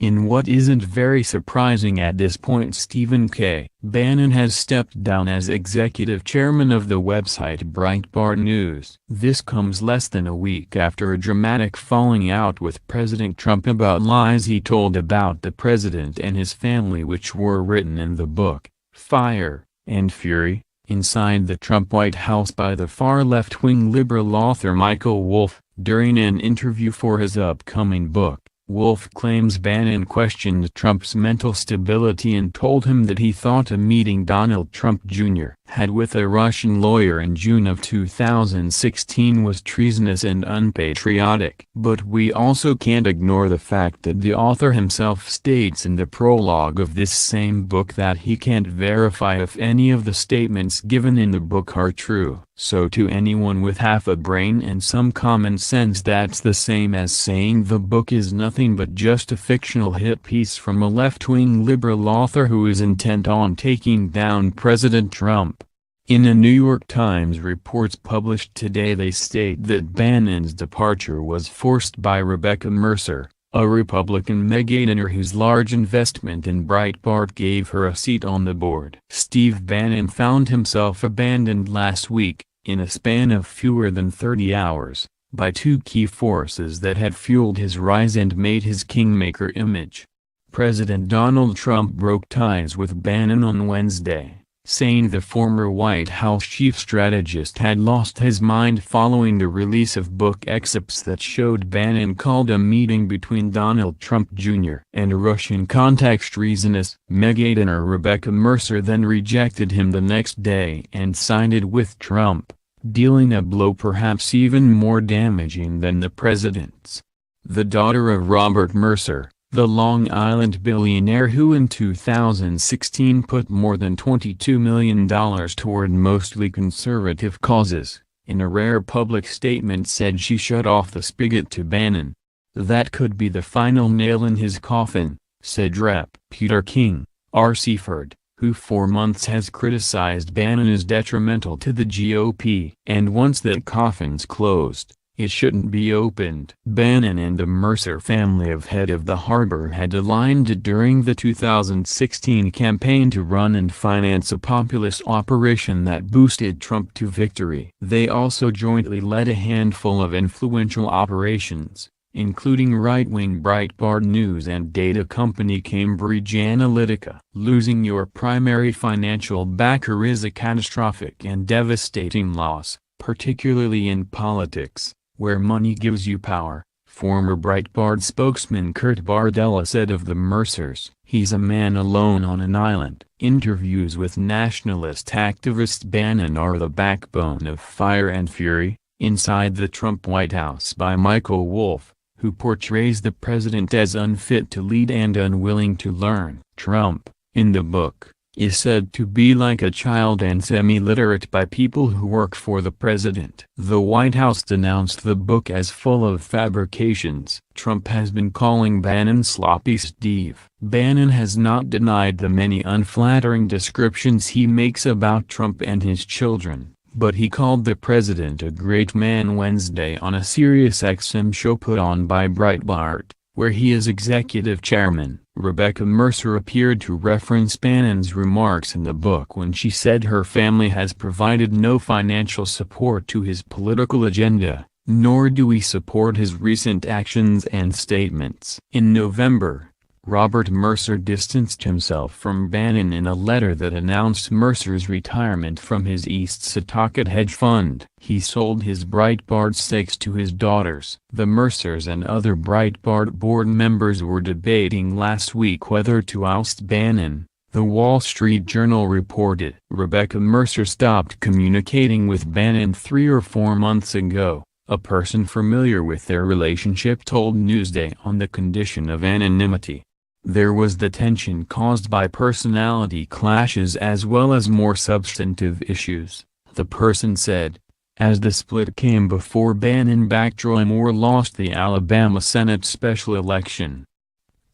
In what isn't very surprising at this point, Stephen K. Bannon has stepped down as executive chairman of the website Breitbart News. This comes less than a week after a dramatic falling out with President Trump about lies he told about the president and his family, which were written in the book, Fire and Fury, Inside the Trump White House by the far left-wing liberal author Michael Wolff. During an interview for his upcoming book, Wolff claims Bannon questioned Trump's mental stability and told him that he thought a meeting Donald Trump Jr. had with a Russian lawyer in June of 2016 was treasonous and unpatriotic. But we also can't ignore the fact that the author himself states in the prologue of this same book that he can't verify if any of the statements given in the book are true. So to anyone with half a brain and some common sense, that's the same as saying the book is nothing but just a fictional hit piece from a left-wing liberal author who is intent on taking down President Trump. In a New York Times report published today, they state that Bannon's departure was forced by Rebecca Mercer, a Republican megadonor whose large investment in Breitbart gave her a seat on the board. Steve Bannon found himself abandoned last week, in a span of fewer than 30 hours, by two key forces that had fueled his rise and made his kingmaker image. President Donald Trump broke ties with Bannon on Wednesday, saying the former White House chief strategist had lost his mind following the release of book excerpts that showed Bannon called a meeting between Donald Trump Jr. and Russian contacts treasonous. Megadonor Rebecca Mercer then rejected him the next day and sided with Trump, dealing a blow perhaps even more damaging than the president's. The daughter of Robert Mercer, the Long Island billionaire who in 2016 put more than $22 million toward mostly conservative causes, in a rare public statement said she shut off the spigot to Bannon. That could be the final nail in his coffin, said Rep. Peter King, R. Seaford, who for months has criticized Bannon as detrimental to the GOP. And once that coffin's closed, it shouldn't be opened. Bannon and the Mercer family of head of the harbor had aligned during the 2016 campaign to run and finance a populist operation that boosted Trump to victory. They also jointly led a handful of influential operations, including right-wing Breitbart News and data company Cambridge Analytica. Losing your primary financial backer is a catastrophic and devastating loss, particularly in politics, where money gives you power, former Breitbart spokesman Kurt Bardella said of the Mercers. He's a man alone on an island. Interviews with nationalist activist Bannon are the backbone of Fire and Fury, Inside the Trump White House by Michael Wolff, who portrays the president as unfit to lead and unwilling to learn. Trump, in the book, is said to be like a child and semi-literate by people who work for the president. The White House denounced the book as full of fabrications. Trump has been calling Bannon Sloppy Steve. Bannon has not denied the many unflattering descriptions he makes about Trump and his children, but he called the president a great man Wednesday on a SiriusXM show put on by Breitbart, where he is executive chairman. Rebecca Mercer appeared to reference Bannon's remarks in the book when she said her family has provided no financial support to his political agenda, nor do we support his recent actions and statements. In November, Robert Mercer distanced himself from Bannon in a letter that announced Mercer's retirement from his East Setauket hedge fund. He sold his Breitbart stakes to his daughters. The Mercers and other Breitbart board members were debating last week whether to oust Bannon, The Wall Street Journal reported. Rebecca Mercer stopped communicating with Bannon 3 or 4 months ago, a person familiar with their relationship told Newsday, on the condition of anonymity. There was the tension caused by personality clashes as well as more substantive issues, the person said, as the split came before Bannon-backed Roy Moore lost the Alabama Senate special election.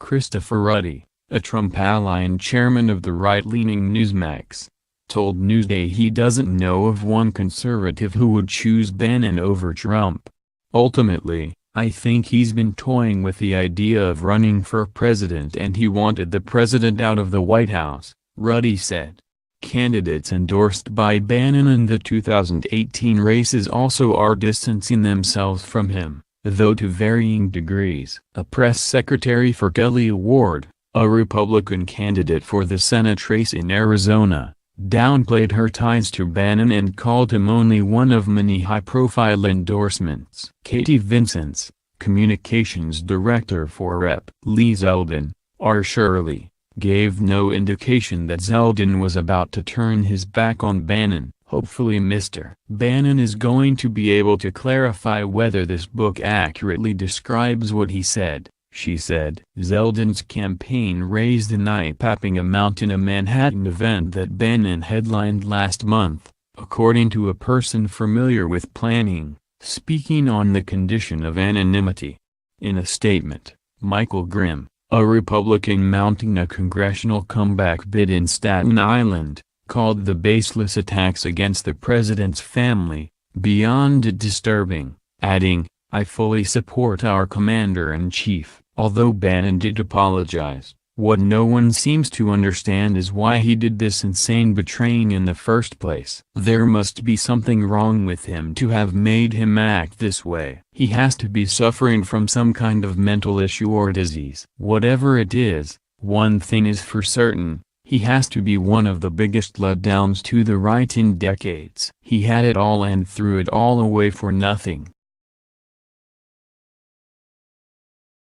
Christopher Ruddy, a Trump ally and chairman of the right-leaning Newsmax, told Newsday he doesn't know of one conservative who would choose Bannon over Trump. Ultimately, I think he's been toying with the idea of running for president and he wanted the president out of the White House, Ruddy said. Candidates endorsed by Bannon in the 2018 races also are distancing themselves from him, though to varying degrees. A press secretary for Kelly Ward, a Republican candidate for the Senate race in Arizona, downplayed her ties to Bannon and called him only one of many high-profile endorsements. Katie Vincent's, communications director for Rep. Lee Zeldin, R. Shirley, gave no indication that Zeldin was about to turn his back on Bannon. Hopefully Mr. Bannon is going to be able to clarify whether this book accurately describes what he said, she said. Zeldin's campaign raised an eye-popping amount in a Manhattan event that Bannon headlined last month, according to a person familiar with planning, speaking on the condition of anonymity. In a statement, Michael Grimm, a Republican mounting a congressional comeback bid in Staten Island, called the baseless attacks against the president's family beyond disturbing, adding, "I fully support our commander-in-chief." Although Bannon did apologize, what no one seems to understand is why he did this insane betraying in the first place. There must be something wrong with him to have made him act this way. He has to be suffering from some kind of mental issue or disease. Whatever it is, one thing is for certain. He has to be one of the biggest letdowns to the right in decades. He had it all and threw it all away for nothing.